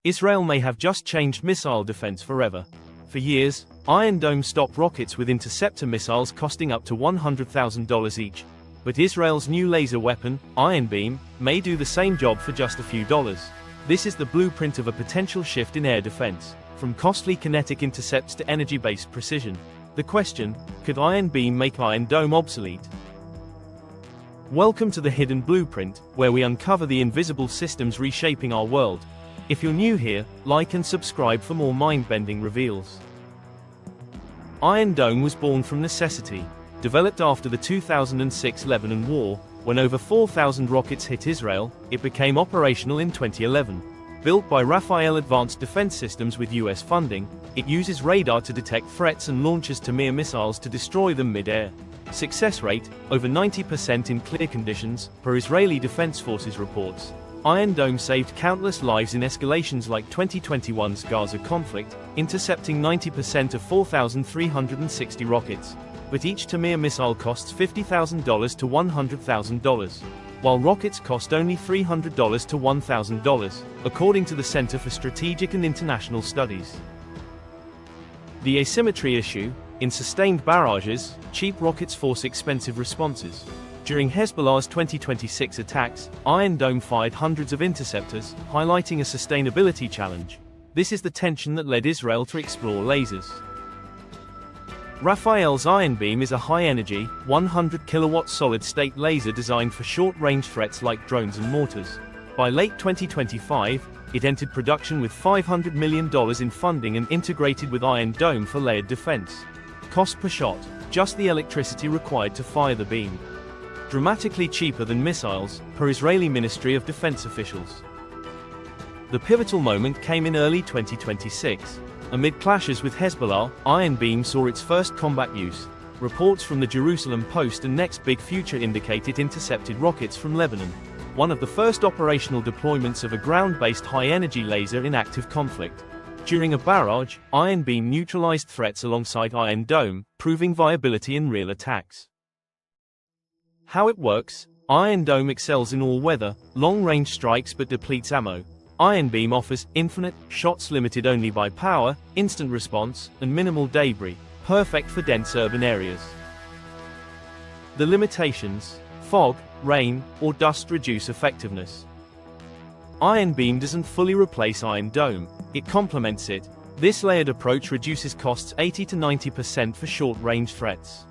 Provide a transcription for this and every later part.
Israel may have just changed missile defense forever. For years, Iron Dome stopped rockets with interceptor missiles costing up to $100,000 each. But Israel's new laser weapon, Iron Beam, may do the same job for just a few dollars. This is the blueprint of a potential shift in air defense, from costly kinetic intercepts to energy-based precision. The question, could Iron Beam make Iron Dome obsolete? Welcome to the Hidden Blueprint, where we uncover the invisible systems reshaping our world. If you're new here, like and subscribe for more mind-bending reveals. Iron Dome was born from necessity, developed after the 2006 Lebanon War. When over 4,000 rockets hit Israel, it became operational in 2011. Built by Rafael Advanced Defense Systems with US funding, it uses radar to detect threats and launches Tamir missiles to destroy them mid-air. Success rate, over 90% in clear conditions, per Israeli Defense Forces reports. Iron Dome saved countless lives in escalations like 2021's Gaza conflict, intercepting 90% of 4,360 rockets. But each Tamir missile costs $50,000 to $100,000, while rockets cost only $300 to $1,000, according to the Center for Strategic and International Studies. The asymmetry issue: in sustained barrages, cheap rockets force expensive responses. During Hezbollah's 2026 attacks, Iron Dome fired hundreds of interceptors, highlighting a sustainability challenge. This is the tension that led Israel to explore lasers. Rafael's Iron Beam is a high-energy, 100-kilowatt solid-state laser designed for short-range threats like drones and mortars. By late 2025, it entered production with $500 million in funding and integrated with Iron Dome for layered defense. Cost per shot: just the electricity required to fire the beam. Dramatically cheaper than missiles, per Israeli Ministry of Defense officials. The pivotal moment came in early 2026. Amid clashes with Hezbollah, Iron Beam saw its first combat use. Reports from the Jerusalem Post and Next Big Future indicate it intercepted rockets from Lebanon, one of the first operational deployments of a ground-based high-energy laser in active conflict. During a barrage, Iron Beam neutralized threats alongside Iron Dome, proving viability in real attacks. How it works: Iron Dome excels in all-weather, long-range strikes but depletes ammo. Iron Beam offers infinite shots limited only by power, instant response, and minimal debris, perfect for dense urban areas. The limitations: fog, rain, or dust reduce effectiveness. Iron Beam doesn't fully replace Iron Dome, it complements it. This layered approach reduces costs 80 to 90% for short-range threats.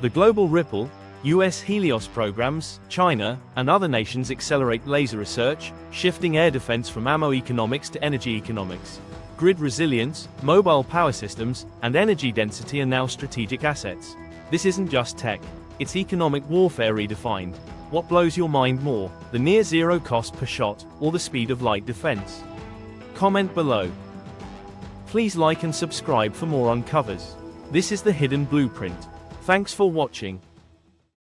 The global ripple: US Helios programs, China, and other nations accelerate laser research, shifting air defense from ammo economics to energy economics. Grid resilience, mobile power systems, and energy density are now strategic assets. This isn't just tech, it's economic warfare redefined. What blows your mind more, the near-zero cost per shot, or the speed of light defense? Comment below. Please like and subscribe for more uncovers. This is the Hidden Blueprint. Thanks for watching.